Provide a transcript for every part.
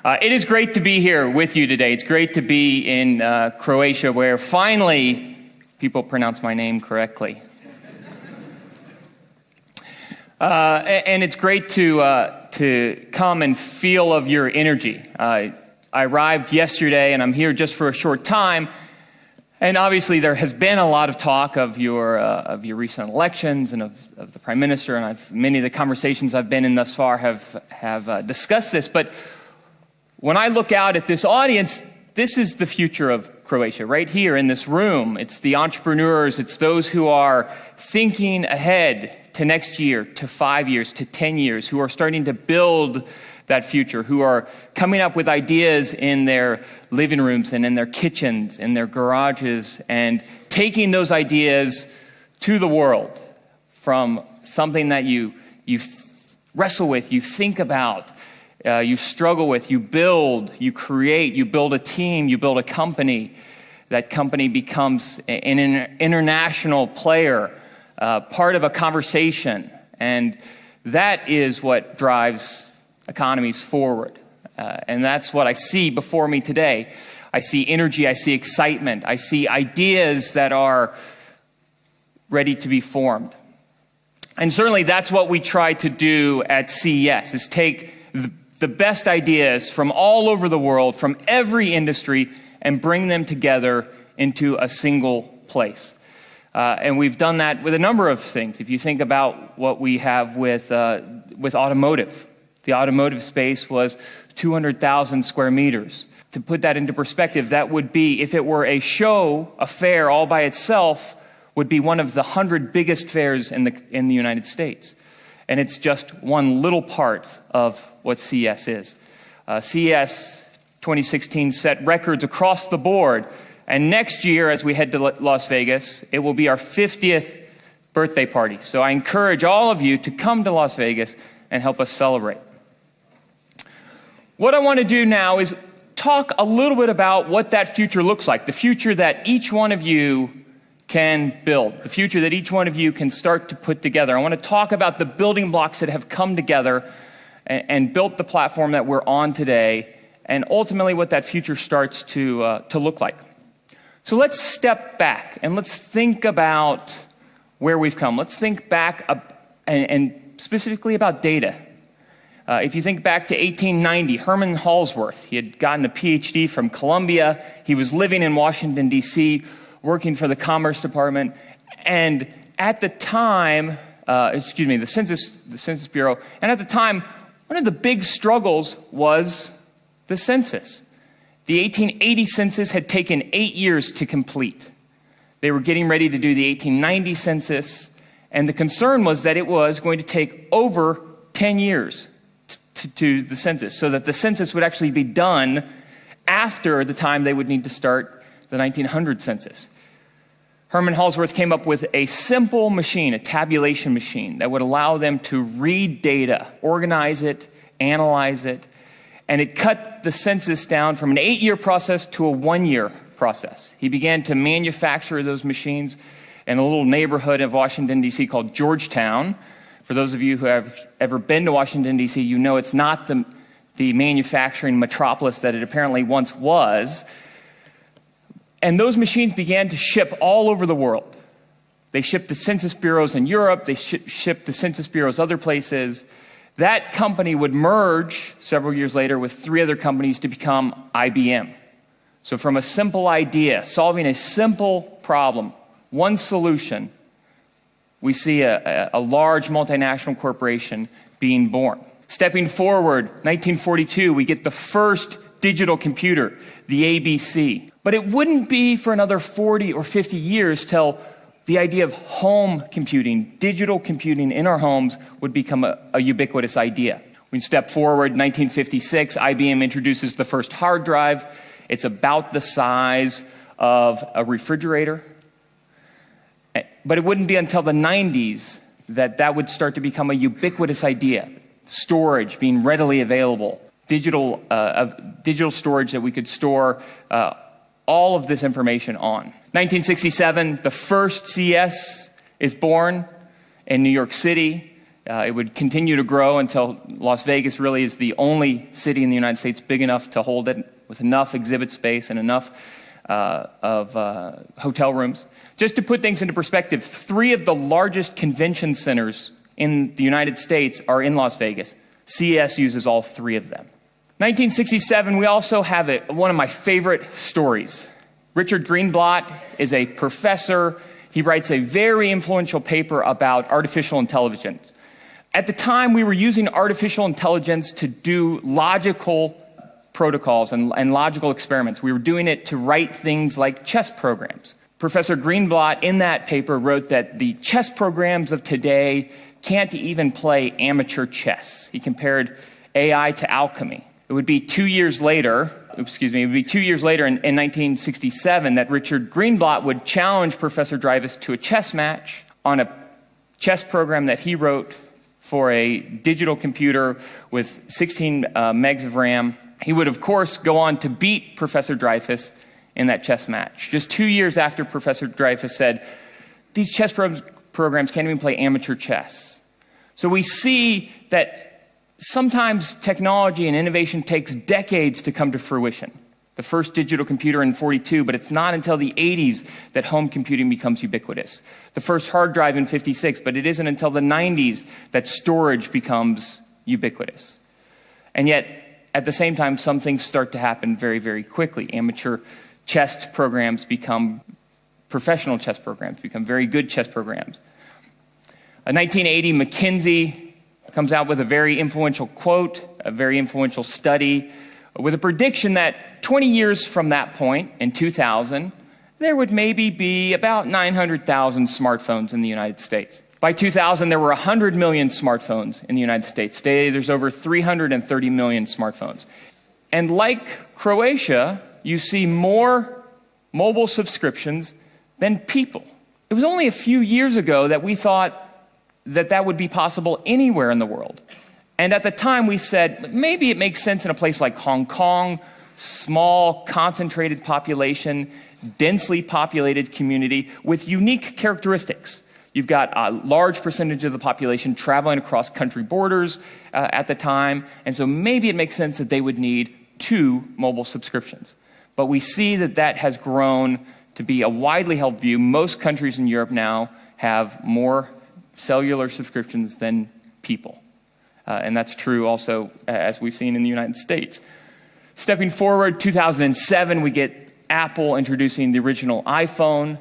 It is great to be here with you today. It's great to be in Croatia, where finally people pronounce my name correctly. And it's great to come and feel of your energy. I arrived yesterday, and I'm here just for a short time. And obviously, there has been a lot of talk of your recent elections and of the Prime Minister, and many of the conversations I've been in thus far have discussed this. But when I look out at this audience, this is the future of Croatia, right here in this room. It's the entrepreneurs, it's those who are thinking ahead to next year, to 5 years, to 10 years, who are starting to build that future, who are coming up with ideas in their living rooms and in their kitchens, in their garages, and taking those ideas to the world from something that you wrestle with, you think about, you struggle with, you build, you create, you build a team, you build a company. That company becomes an international player, part of a conversation. And that is what drives economies forward. And that's what I see before me today. I see energy, I see excitement, I see ideas that are ready to be formed. And certainly that's what we try to do at CES, is take the best ideas from all over the world, from every industry, and bring them together into a single place. And we've done that with a number of things. If you think about what we have with automotive, the automotive space was 200,000 square meters. To put that into perspective, that would be, if it were a show, a fair all by itself, would be one of the 100 biggest fairs in the United States. And it's just one little part of what CES is. CES 2016 set records across the board. And next year, as we head to Las Vegas, it will be our 50th birthday party. So I encourage all of you to come to Las Vegas and help us celebrate. What I want to do now is talk a little bit about what that future looks like, the future that each one of you can build, the future that each one of you can start to put together. I want to talk about the building blocks that have come together and built the platform that we're on today, and ultimately what that future starts to look like. So let's step back and let's think about where we've come. Let's think back and specifically about data. If you think back to 1890, Herman Holsworth, he had gotten a PhD from Columbia. He was living in Washington, D.C., working for the Commerce Department. And at the time, the Census Bureau, and at the time, one of the big struggles was the census. The 1880 census had taken 8 years to complete. They were getting ready to do the 1890 census, and the concern was that it was going to take over 10 years to do the census, so that the census would actually be done after the time they would need to start the 1900 census. Herman Holsworth came up with a simple machine, a tabulation machine, that would allow them to read data, organize it, analyze it, and it cut the census down from an 8-year process to a 1-year process. He began to manufacture those machines in a little neighborhood of Washington, D.C. called Georgetown. For those of you who have ever been to Washington, D.C., you know it's not the manufacturing metropolis that it apparently once was. And those machines began to ship all over the world. They shipped to census bureaus in Europe. They shipped to census bureaus other places. That company would merge several years later with 3 other companies to become IBM. So from a simple idea, solving a simple problem, one solution, we see a large multinational corporation being born. Stepping forward, 1942, we get the first digital computer, the ABC. But it wouldn't be for another 40 or 50 years till the idea of home computing, digital computing in our homes, would become a ubiquitous idea. We step forward, 1956, IBM introduces the first hard drive. It's about the size of a refrigerator. But it wouldn't be until the 90s that would start to become a ubiquitous idea. Storage being readily available, digital storage that we could store all of this information on. 1967, the first CES is born in New York City. It would continue to grow until Las Vegas really is the only city in the United States big enough to hold it, with enough exhibit space and enough hotel rooms. Just to put things into perspective, 3 of the largest convention centers in the United States are in Las Vegas. CES uses all 3 of them. 1967, we also have one of my favorite stories. Richard Greenblatt is a professor. He writes a very influential paper about artificial intelligence. At the time, we were using artificial intelligence to do logical protocols and logical experiments. We were doing it to write things like chess programs. Professor Greenblatt, in that paper, wrote that the chess programs of today can't even play amateur chess. He compared AI to alchemy. It would be 2 years later, in 1967, that Richard Greenblatt would challenge Professor Dreyfus to a chess match on a chess program that he wrote for a digital computer with 16 megs of RAM. He would, of course, go on to beat Professor Dreyfus in that chess match. Just 2 years after Professor Dreyfus said, these chess programs can't even play amateur chess. So we see that sometimes technology and innovation takes decades to come to fruition. The first digital computer in 1942, but it's not until the 80s that home computing becomes ubiquitous. The first hard drive in 1956, but it isn't until the 90s that storage becomes ubiquitous. And yet, at the same time, some things start to happen very, very quickly. Amateur chess programs become professional chess programs, become very good chess programs. In 1980, McKinsey comes out with a very influential quote, a very influential study, with a prediction that 20 years from that point, in 2000, there would maybe be about 900,000 smartphones in the United States. By 2000, there were 100 million smartphones in the United States. Today, there's over 330 million smartphones. And like Croatia, you see more mobile subscriptions than people. It was only a few years ago that we thought that would be possible anywhere in the world. And at the time we said, maybe it makes sense in a place like Hong Kong, small, concentrated population, densely populated community with unique characteristics. You've got a large percentage of the population traveling across country borders at the time, and so maybe it makes sense that they would need 2 mobile subscriptions. But we see that has grown to be a widely held view. Most countries in Europe now have more cellular subscriptions than people. And that's true also as we've seen in the United States. Stepping forward, 2007, we get Apple introducing the original iPhone.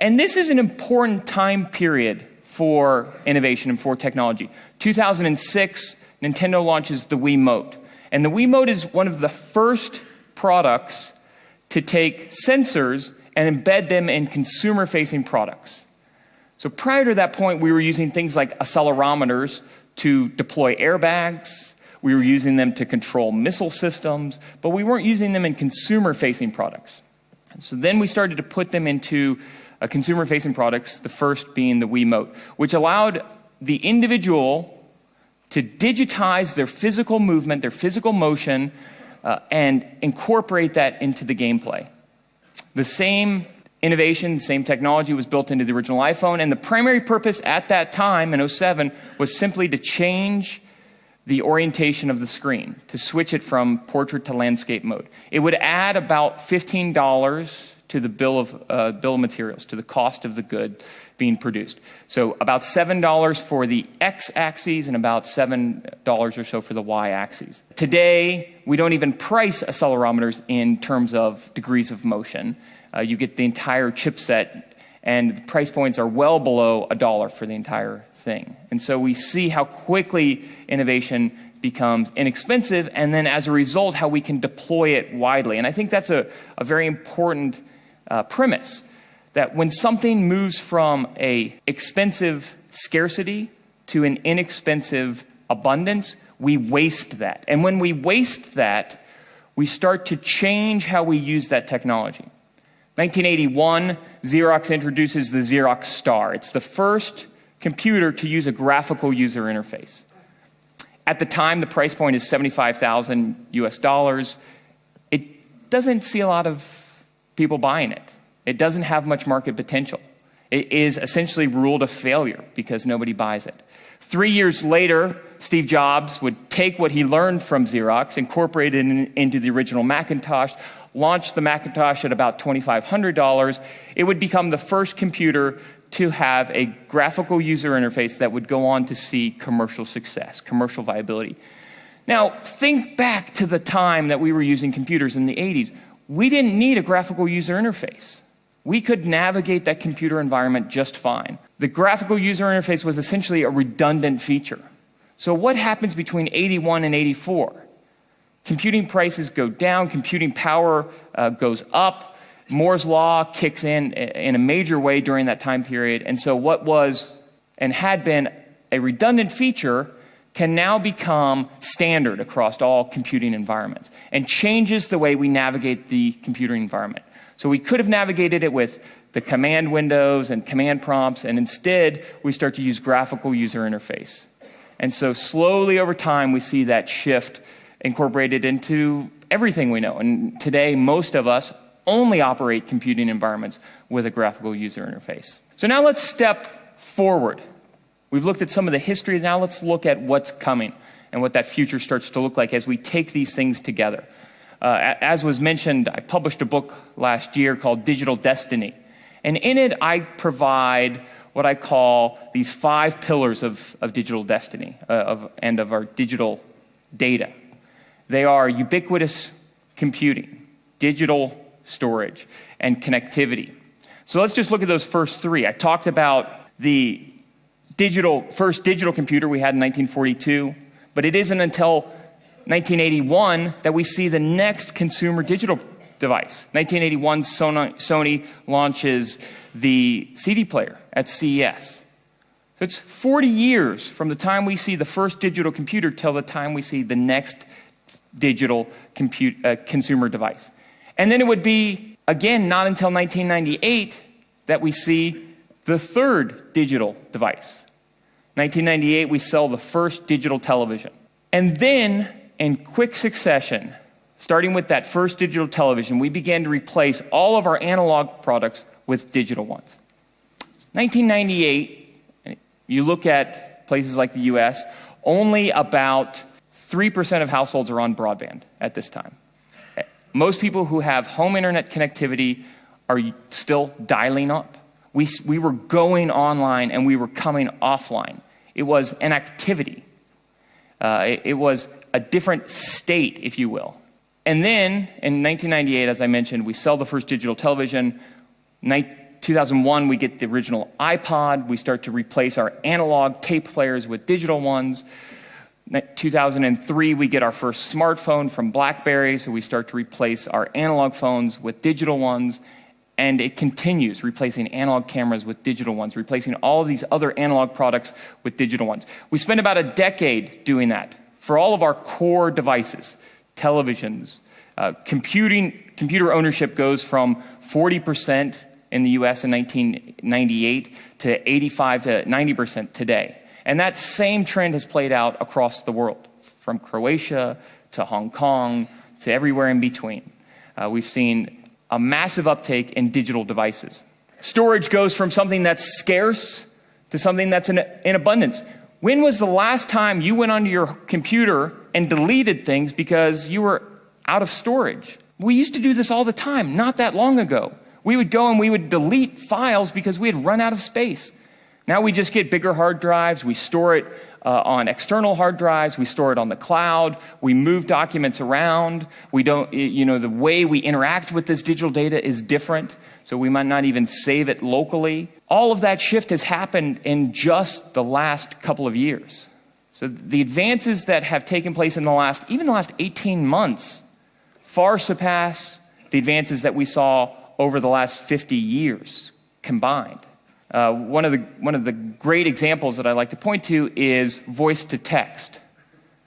And this is an important time period for innovation and for technology. 2006, Nintendo launches the Wiimote. And the Wiimote is one of the first products to take sensors and embed them in consumer-facing products. So prior to that point, we were using things like accelerometers to deploy airbags. We were using them to control missile systems, but we weren't using them in consumer-facing products. So then we started to put them into consumer-facing products, the first being the Wiimote, which allowed the individual to digitize their physical movement, their physical motion, and incorporate that into the gameplay. The same innovation, the same technology was built into the original iPhone, and the primary purpose at that time, in 2007, was simply to change the orientation of the screen, to switch it from portrait to landscape mode. It would add about $15 to the bill of materials, to the cost of the good being produced. So about $7 for the x-axis and about $7 or so for the y-axis. Today, we don't even price accelerometers in terms of degrees of motion. You get the entire chipset, and the price points are well below $1 for the entire thing. And so we see how quickly innovation becomes inexpensive, and then as a result, how we can deploy it widely. And I think that's a very important premise, that when something moves from an expensive scarcity to an inexpensive abundance, we waste that. And when we waste that, we start to change how we use that technology. 1981, Xerox introduces the Xerox Star. It's the first computer to use a graphical user interface. At the time, the price point is $75,000 US. It doesn't see a lot of people buying it. It doesn't have much market potential. It is essentially ruled a failure because nobody buys it. 3 years later, Steve Jobs would take what he learned from Xerox, incorporate it into the original Macintosh, launch the Macintosh at about $2,500. It would become the first computer to have a graphical user interface that would go on to see commercial success, commercial viability. Now, think back to the time that we were using computers in the 80s. We didn't need a graphical user interface. We could navigate that computer environment just fine. The graphical user interface was essentially a redundant feature. So what happens between 81 and 84? Computing prices go down, computing power goes up. Moore's law kicks in a major way during that time period. And so what was and had been a redundant feature can now become standard across all computing environments and changes the way we navigate the computing environment. So we could have navigated it with the command windows and command prompts, and instead we start to use graphical user interface. And so slowly over time we see that shift incorporated into everything we know. And today most of us only operate computing environments with a graphical user interface. So now let's step forward. We've looked at some of the history. Now let's look at what's coming and what that future starts to look like as we take these things together. As was mentioned, I published a book last year called Digital Destiny. And in it, I provide what I call these 5 pillars of digital destiny and of our digital data. They are ubiquitous computing, digital storage, and connectivity. So let's just look at those first 3. I talked about the first digital computer we had in 1942, but it isn't until 1981 that we see the next consumer digital device. 1981, Sony launches the CD player at CES. So it's 40 years from the time we see the first digital computer till the time we see the next digital consumer device. And then it would be, again, not until 1998 that we see the third digital device. 1998, we sell the first digital television. And then, in quick succession, starting with that first digital television, we began to replace all of our analog products with digital ones. 1998, you look at places like the US, only about 3% of households are on broadband at this time. Most people who have home internet connectivity are still dialing up. We were going online and we were coming offline. It was an activity. It was a different state, if you will. And then, in 1998, as I mentioned, we sell the first digital television. 2001, we get the original iPod. We start to replace our analog tape players with digital ones. 2003, we get our first smartphone from BlackBerry, so we start to replace our analog phones with digital ones. And it continues, replacing analog cameras with digital ones, replacing all of these other analog products with digital ones. We spent about a decade doing that for all of our core devices, televisions. Computer ownership goes from 40% in the US in 1998 to 85 to 90% today. And that same trend has played out across the world, from Croatia to Hong Kong to everywhere in between. We've seen a massive uptake in digital devices. Storage goes from something that's scarce to something that's in abundance. When was the last time you went onto your computer and deleted things because you were out of storage? We used to do this all the time, not that long ago. We would go and we would delete files because we had run out of space. Now we just get bigger hard drives, we store it on external hard drives, we store it on the cloud, we move documents around, the way we interact with this digital data is different, so we might not even save it locally. All of that shift has happened in just the last couple of years. So the advances that have taken place in the last 18 months far surpass the advances that we saw over the last 50 years combined. One of the great examples that I like to point to is voice-to-text.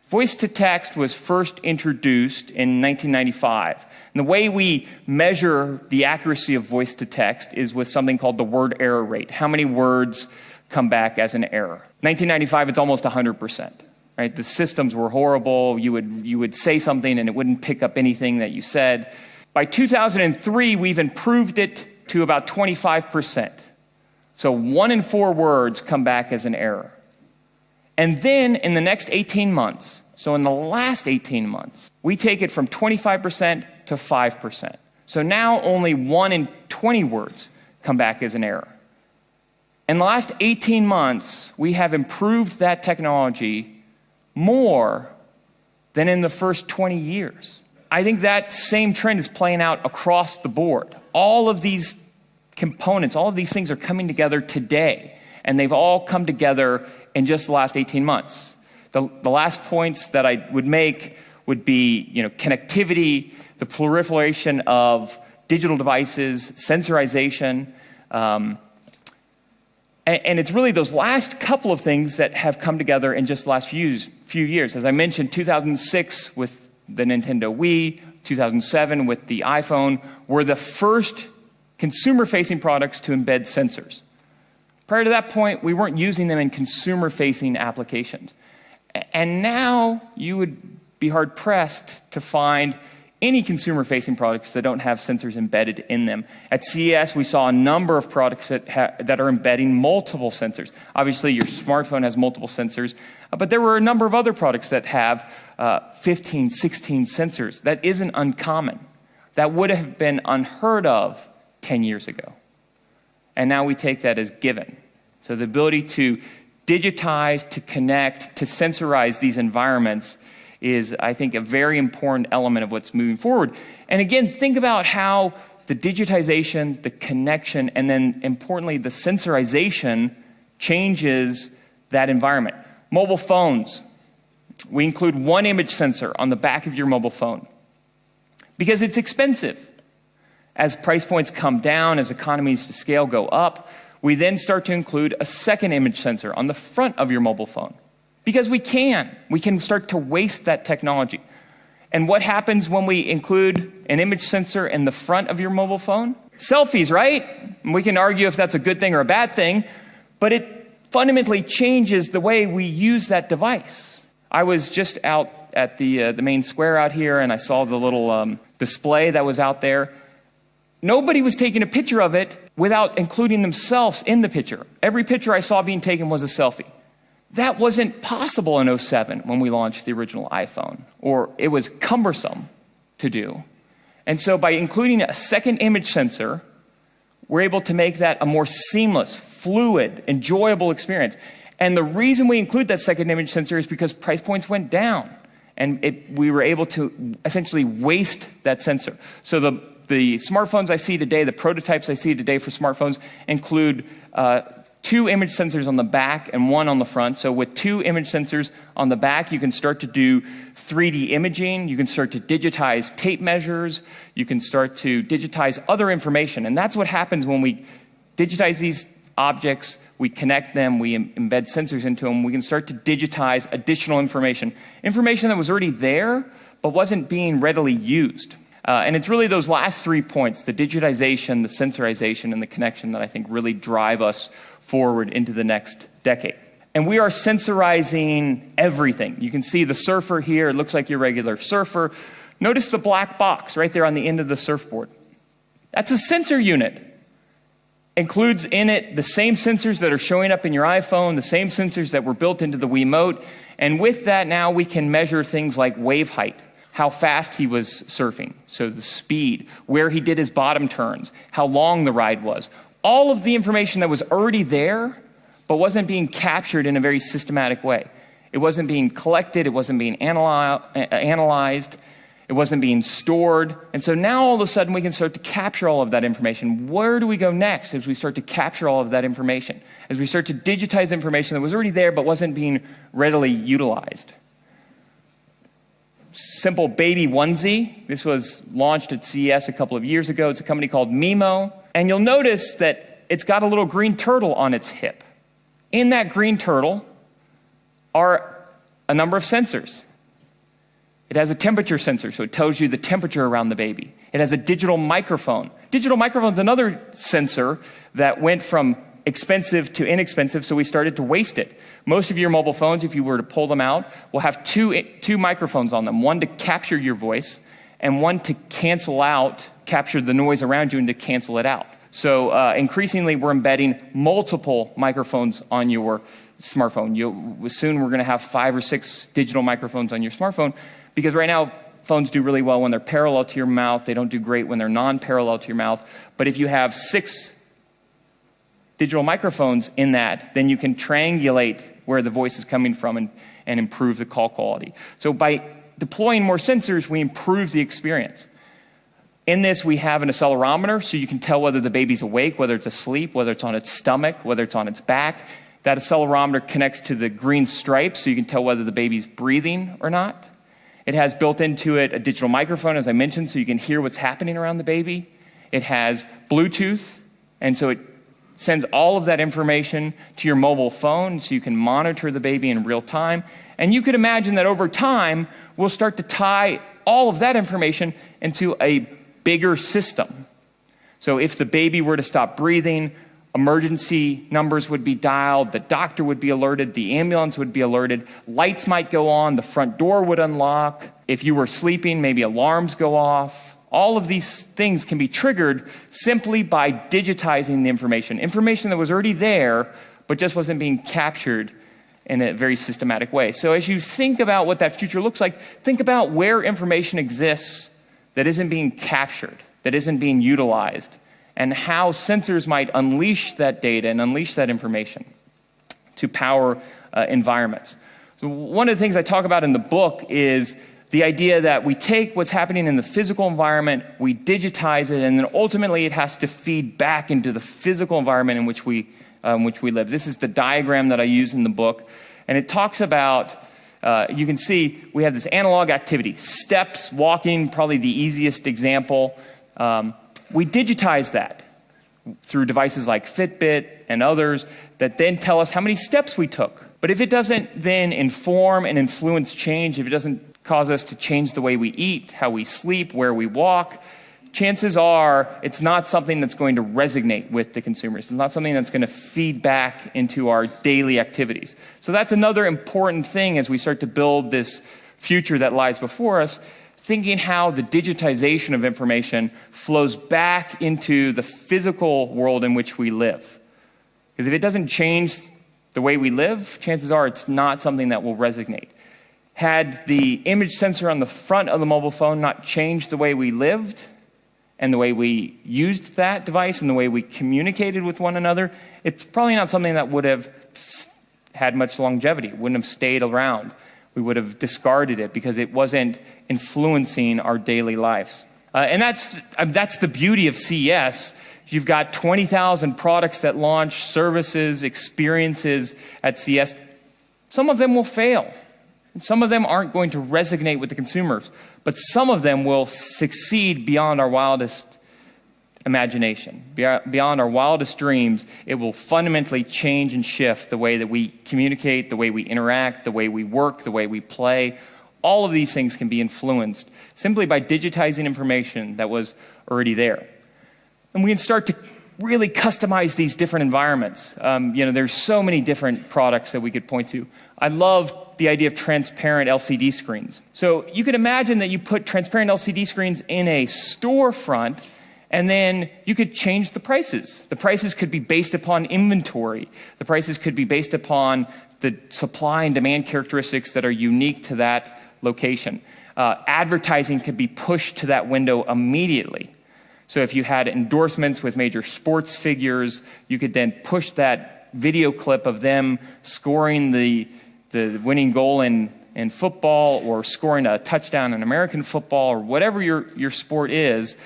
Voice-to-text was first introduced in 1995. And the way we measure the accuracy of voice-to-text is with something called the word error rate. How many words come back as an error? 1995, it's almost 100%. Right? The systems were horrible. You would say something and it wouldn't pick up anything that you said. By 2003, we've improved it to about 25%. So 1 in 4 words come back as an error. And then in the next 18 months, so in the last 18 months, we take it from 25% to 5%. So now only 1 in 20 words come back as an error. In the last 18 months, we have improved that technology more than in the first 20 years. I think that same trend is playing out across the board. All of these components, all of these things are coming together today, and they've all come together in just the last 18 months. The last points that I would make would be, connectivity, the proliferation of digital devices, sensorization, and it's really those last couple of things that have come together in just the last few years. As I mentioned, 2006 with the Nintendo Wii, 2007 with the iPhone were the first consumer-facing products to embed sensors. Prior to that point, we weren't using them in consumer-facing applications. And now you would be hard-pressed to find any consumer-facing products that don't have sensors embedded in them. At CES, we saw a number of products that are embedding multiple sensors. Obviously, your smartphone has multiple sensors, but there were a number of other products that have 15, 16 sensors. That isn't uncommon. That would have been unheard of 10 years ago. And now we take that as given. So the ability to digitize, to connect, to sensorize these environments is, I think, a very important element of what's moving forward. And again, think about how the digitization, the connection, and then importantly, the sensorization changes that environment. Mobile phones. We include 1 image sensor on the back of your mobile phone because it's expensive. As price points come down, as economies of scale go up, we then start to include a second image sensor on the front of your mobile phone. Because we can start to waste that technology. And what happens when we include an image sensor in the front of your mobile phone? Selfies, right? And we can argue if that's a good thing or a bad thing, but it fundamentally changes the way we use that device. I was just out at the main square out here, and I saw the little display that was out there. Nobody was taking a picture of it without including themselves in the picture. Every picture I saw being taken was a selfie. That wasn't possible in 2007 when we launched the original iPhone, or it was cumbersome to do. And so by including a second image sensor, we're able to make that a more seamless, fluid, enjoyable experience. And the reason we include that second image sensor is because price points went down, and we were able to essentially waste that sensor. So the smartphones I see today, the prototypes I see today for smartphones include 2 image sensors on the back and 1 on the front. So with 2 image sensors on the back, you can start to do 3D imaging. You can start to digitize tape measures. You can start to digitize other information. And that's what happens when we digitize these objects, we connect them, we embed sensors into them. We can start to digitize additional information. Information that was already there, but wasn't being readily used. And it's really those last 3 points, the digitization, the sensorization, and the connection that I think really drive us forward into the next decade. And we are sensorizing everything. You can see the surfer here. It looks like your regular surfer. Notice the black box right there on the end of the surfboard. That's a sensor unit. Includes in it the same sensors that are showing up in your iPhone, the same sensors that were built into the Wiimote. And with that, now we can measure things like wave height, how fast he was surfing, so the speed, where he did his bottom turns, how long the ride was. All of the information that was already there, but wasn't being captured in a very systematic way. It wasn't being collected, it wasn't being analyzed, it wasn't being stored. And so now all of a sudden we can start to capture all of that information. Where do we go next as we start to capture all of that information? As we start to digitize information that was already there but wasn't being readily utilized. Simple baby onesie. This was launched at CES a couple of years ago. It's a company called Mimo. And you'll notice that it's got a little green turtle on its hip. In that green turtle are a number of sensors. It has a temperature sensor, so it tells you the temperature around the baby. It has a digital microphone. Digital microphone is another sensor that went from expensive to inexpensive, so we started to waste it. Most of your mobile phones, if you were to pull them out, will have two microphones on them, one to capture your voice and one to capture the noise around you and to cancel it out. So increasingly, we're embedding multiple microphones on your smartphone. Soon we're going to have 5 or 6 digital microphones on your smartphone, because right now phones do really well when they're parallel to your mouth. They don't do great when they're non-parallel to your mouth. But if you have 6 digital microphones in that, then you can triangulate where the voice is coming from and improve the call quality. So by deploying more sensors, we improve the experience. In this, we have an accelerometer, so you can tell whether the baby's awake, whether it's asleep, whether it's on its stomach, whether it's on its back. That accelerometer connects to the green stripe, so you can tell whether the baby's breathing or not. It has built into it a digital microphone, as I mentioned, so you can hear what's happening around the baby. It has Bluetooth, and so it sends all of that information to your mobile phone, so you can monitor the baby in real time. And you could imagine that over time, we'll start to tie all of that information into a bigger system. So if the baby were to stop breathing, emergency numbers would be dialed, the doctor would be alerted, the ambulance would be alerted, lights might go on, the front door would unlock. If you were sleeping, maybe alarms go off. All of these things can be triggered simply by digitizing the information that was already there, but just wasn't being captured in a very systematic way. So as you think about what that future looks like, think about where information exists that isn't being captured, that isn't being utilized, and how sensors might unleash that data and unleash that information to power environments. So one of the things I talk about in the book is the idea that we take what's happening in the physical environment, we digitize it, and then ultimately it has to feed back into the physical environment in which we live. This is the diagram that I use in the book, and it talks about you can see we have this analog activity, steps, walking, probably the easiest example. We digitize that through devices like Fitbit and others that then tell us how many steps we took. But if it doesn't then inform and influence change, if it doesn't cause us to change the way we eat, how we sleep, where we walk, chances are it's not something that's going to resonate with the consumers. It's not something that's going to feed back into our daily activities. So that's another important thing as we start to build this future that lies before us, thinking how the digitization of information flows back into the physical world in which we live. Because if it doesn't change the way we live, chances are it's not something that will resonate. Had the image sensor on the front of the mobile phone not changed the way we lived and the way we used that device and the way we communicated with one another, it's probably not something that would have had much longevity, wouldn't have stayed around. We would have discarded it because it wasn't influencing our daily lives. And that's the beauty of CES. You've got 20,000 products that launch, services, experiences at CES. Some of them will fail. Some of them aren't going to resonate with the consumers, but some of them will succeed beyond our wildest imagination, beyond our wildest dreams. It will fundamentally change and shift the way that we communicate, the way we interact, the way we work, the way we play. All of these things can be influenced simply by digitizing information that was already there. And we can start to really customize these different environments. There's so many different products that we could point to. I love the idea of transparent LCD screens. So you could imagine that you put transparent LCD screens in a storefront, and then you could change the prices. The prices could be based upon inventory. The prices could be based upon the supply and demand characteristics that are unique to that location. Advertising could be pushed to that window immediately. So if you had endorsements with major sports figures, you could then push that video clip of them scoring the winning goal in football, or scoring a touchdown in American football, or whatever your sport is.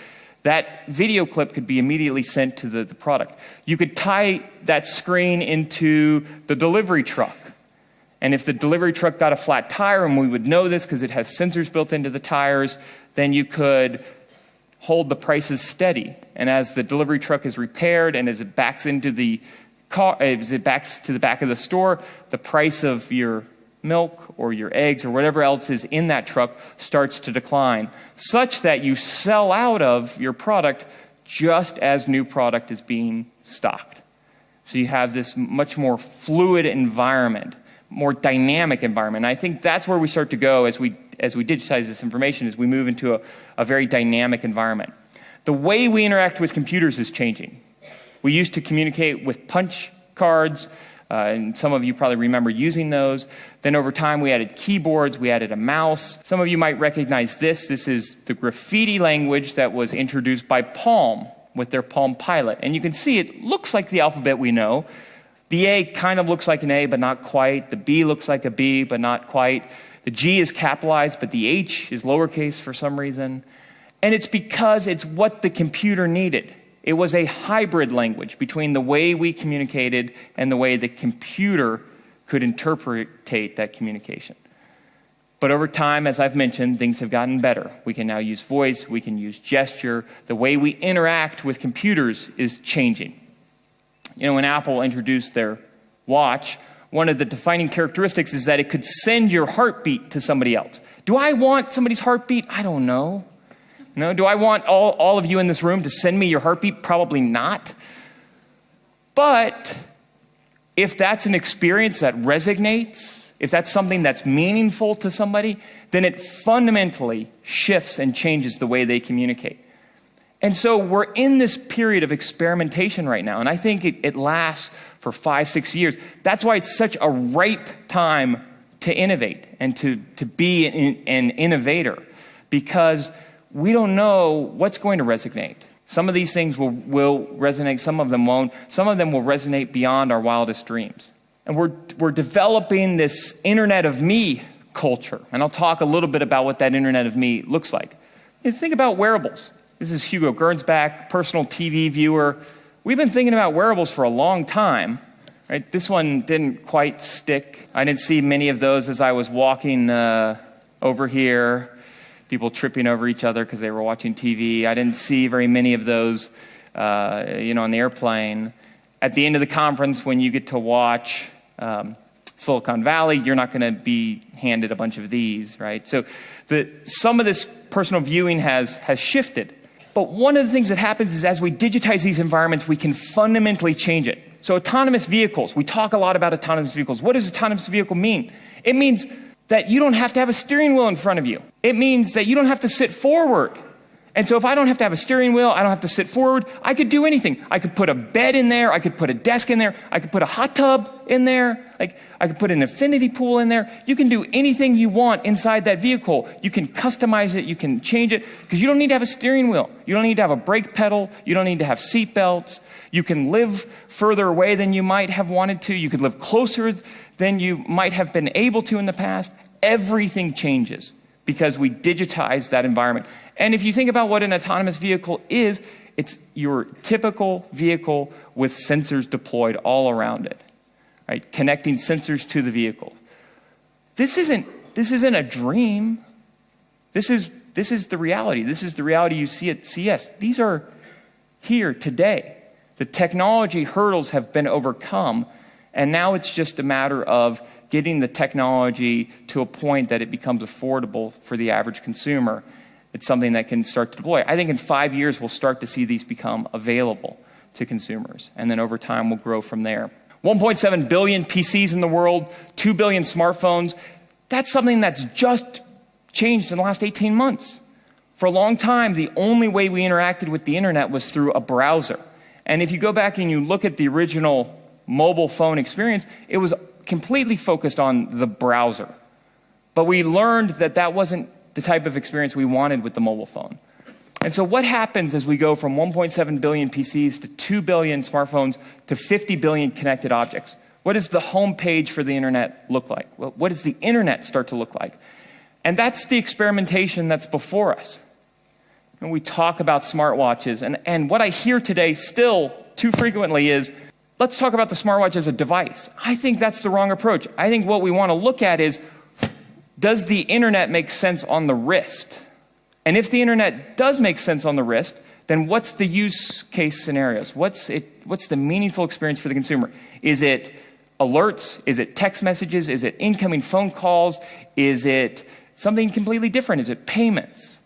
That video clip could be immediately sent to the product. You could tie that screen into the delivery truck. And if the delivery truck got a flat tire, and we would know this because it has sensors built into the tires, then you could hold the prices steady. And as the delivery truck is repaired and as it backs into the car, as it backs to the back of the store, the price of your milk or your eggs or whatever else is in that truck starts to decline, such that you sell out of your product just as new product is being stocked. So you have this much more fluid environment, more dynamic environment. And I think that's where we start to go as we digitize this information, as we move into a very dynamic environment. The way we interact with computers is changing. We used to communicate with punch cards, and some of you probably remember using those. Then over time, we added keyboards, we added a mouse. Some of you might recognize this. This is the graffiti language that was introduced by Palm with their Palm Pilot. And you can see it looks like the alphabet we know. The A kind of looks like an A, but not quite. The B looks like a B, but not quite. The G is capitalized, but the H is lowercase for some reason. And it's because it's what the computer needed. It was a hybrid language between the way we communicated and the way the computer could interpretate that communication. But over time, as I've mentioned, things have gotten better. We can now use voice, we can use gesture. The way we interact with computers is changing. You know, when Apple introduced their watch, one of the defining characteristics is that it could send your heartbeat to somebody else. Do I want somebody's heartbeat? I don't know. No, do I want all of you in this room to send me your heartbeat? Probably not. But if that's an experience that resonates, if that's something that's meaningful to somebody, then it fundamentally shifts and changes the way they communicate. And so we're in this period of experimentation right now, and I think it lasts for 5-6 years. That's why it's such a ripe time to innovate and to be an innovator, because we don't know what's going to resonate. Some of these things will resonate, some of them won't. Some of them will resonate beyond our wildest dreams. And we're developing this Internet of Me culture. And I'll talk a little bit about what that Internet of Me looks like. Think about wearables. This is Hugo Gernsback, personal TV viewer. We've been thinking about wearables for a long time. Right? This one didn't quite stick. I didn't see many of those as I was walking over here. People tripping over each other because they were watching TV. I didn't see very many of those, on the airplane. At the end of the conference, when you get to watch Silicon Valley, you're not going to be handed a bunch of these, right? So some of this personal viewing has shifted. But one of the things that happens is as we digitize these environments, we can fundamentally change it. So autonomous vehicles, we talk a lot about autonomous vehicles. What does autonomous vehicle mean? It means that you don't have to have a steering wheel in front of you. It means that you don't have to sit forward. And so if I don't have to have a steering wheel, I don't have to sit forward, I could do anything. I could put a bed in there, I could put a desk in there, I could put a hot tub in there, I could put an infinity pool in there. You can do anything you want inside that vehicle. You can customize it, you can change it, because you don't need to have a steering wheel. You don't need to have a brake pedal, you don't need to have seat belts. You can live further away than you might have wanted to. You could live closer than you might have been able to in the past. Everything changes because we digitize that environment. And if you think about what an autonomous vehicle is, it's your typical vehicle with sensors deployed all around it, right? Connecting sensors to the vehicle. This isn't a dream. This is the reality. This is the reality you see at CES. These are here today. The technology hurdles have been overcome, and now it's just a matter of getting the technology to a point that it becomes affordable for the average consumer. It's something that can start to deploy. I think in 5 years, we'll start to see these become available to consumers. And then over time, we'll grow from there. 1.7 billion PCs in the world, 2 billion smartphones. That's something that's just changed in the last 18 months. For a long time, the only way we interacted with the internet was through a browser. And if you go back and you look at the original mobile phone experience, it was completely focused on the browser. But we learned that that wasn't the type of experience we wanted with the mobile phone. And so what happens as we go from 1.7 billion PCs to 2 billion smartphones to 50 billion connected objects? What does the home page for the internet look like? What does the internet start to look like? And that's the experimentation that's before us. And we talk about smartwatches, and what I hear today still too frequently is, let's talk about the smartwatch as a device. I think that's the wrong approach. I think what we want to look at is, does the internet make sense on the wrist? And if the internet does make sense on the wrist, then what's the use case scenarios? What's the meaningful experience for the consumer? Is it alerts? Is it text messages? Is it incoming phone calls? Is it something completely different? Is it payments?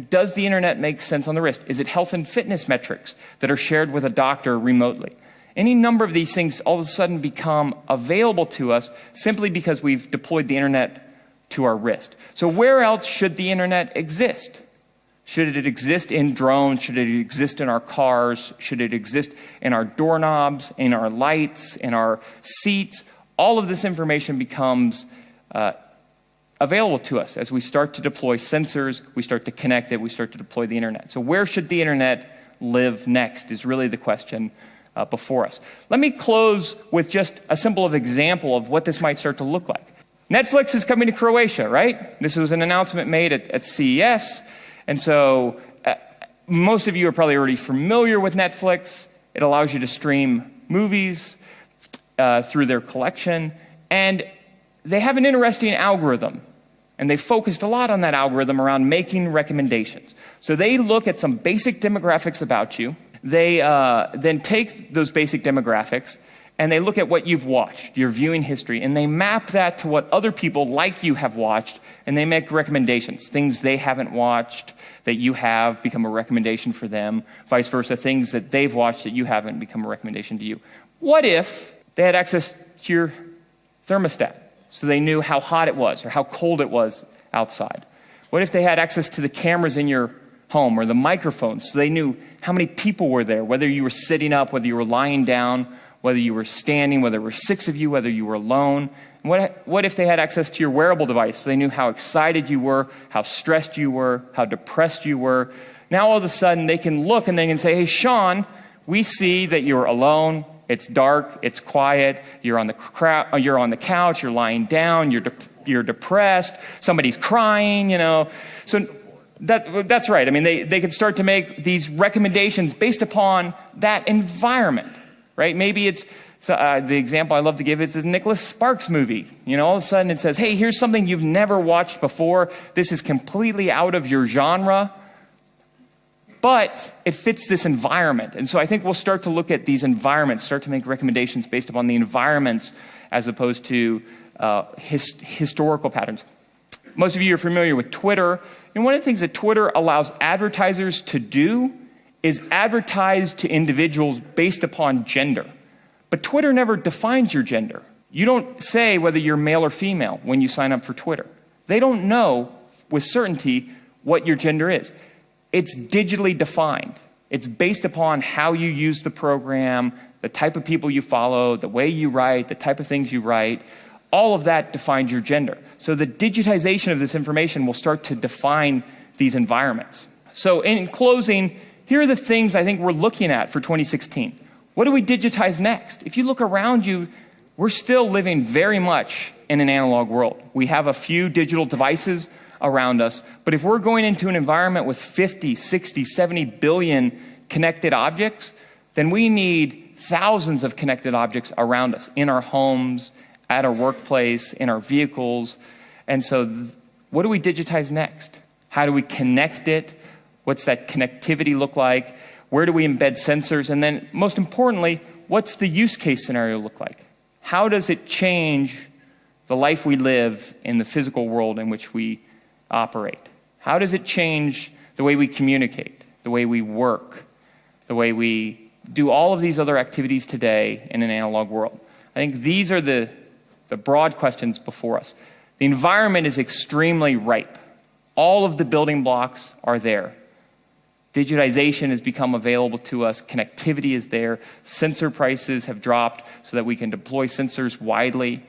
Does the internet make sense on the wrist? Is it health and fitness metrics that are shared with a doctor remotely? Any number of these things all of a sudden become available to us simply because we've deployed the internet to our wrist. So where else should the internet exist? Should it exist in drones? Should it exist in our cars? Should it exist in our doorknobs, in our lights, in our seats? All of this information becomes available to us as we start to deploy sensors, we start to connect it, we start to deploy the internet. So where should the internet live next is really the question before us. Let me close with just a simple example of what this might start to look like. Netflix is coming to Croatia, right? This was an announcement made at CES. And so most of you are probably already familiar with Netflix. It allows you to stream movies through their collection. And they have an interesting algorithm. And they focused a lot on that algorithm around making recommendations. So they look at some basic demographics about you. They then take those basic demographics and they look at what you've watched, your viewing history, and they map that to what other people like you have watched, and they make recommendations. Things they haven't watched that you have become a recommendation for them, vice versa. Things that they've watched that you haven't become a recommendation to you. What if they had access to your thermostat so they knew how hot it was or how cold it was outside? What if they had access to the cameras in your home or the microphones so they knew how many people were there, whether you were sitting up, whether you were lying down, whether you were standing, whether there were 6 of you, whether you were alone? And what if they had access to your wearable device so they knew how excited you were, how stressed you were, how depressed you were? Now all of a sudden they can look and they can say, hey, Shawn, we see that you're alone, it's dark, it's quiet, you're on the couch, you're lying down, you're depressed, somebody's crying, So that's right. I mean, they could start to make these recommendations based upon that environment. Right? Maybe it's the example I love to give is the Nicholas Sparks movie. All of a sudden it says, hey, here's something you've never watched before. This is completely out of your genre, but it fits this environment. And so I think we'll start to look at these environments, start to make recommendations based upon the environments as opposed to historical patterns. Most of you are familiar with Twitter. And one of the things that Twitter allows advertisers to do is advertise to individuals based upon gender. But Twitter never defines your gender. You don't say whether you're male or female when you sign up for Twitter. They don't know with certainty what your gender is. It's digitally defined. It's based upon how you use the program, the type of people you follow, the way you write, the type of things you write. All of that defines your gender. So the digitization of this information will start to define these environments. So in closing, here are the things I think we're looking at for 2016. What do we digitize next? If you look around you, we're still living very much in an analog world. We have a few digital devices around us, but if we're going into an environment with 50, 60, 70 billion connected objects, then we need thousands of connected objects around us, in our homes, at our workplace, in our vehicles. And so what do we digitize next? How do we connect it? What's that connectivity look like? Where do we embed sensors? And then, most importantly, what's the use case scenario look like? How does it change the life we live in the physical world in which we operate? How does it change the way we communicate, the way we work, the way we do all of these other activities today in an analog world? I think these are the broad questions before us. The environment is extremely ripe. All of the building blocks are there. Digitization has become available to us. Connectivity is there. Sensor prices have dropped so that we can deploy sensors widely.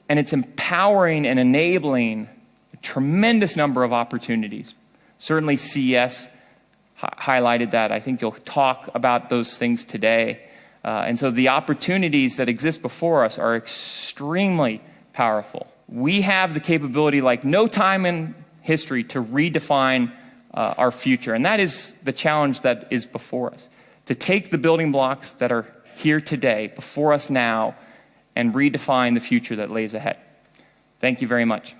And it's empowering and enabling a tremendous number of opportunities. Certainly CES highlighted that. I think you'll talk about those things today. And so the opportunities that exist before us are extremely powerful. We have the capability, like no time in history, to redefine our future. And that is the challenge that is before us. To take the building blocks that are here today, before us now, and redefine the future that lays ahead. Thank you very much.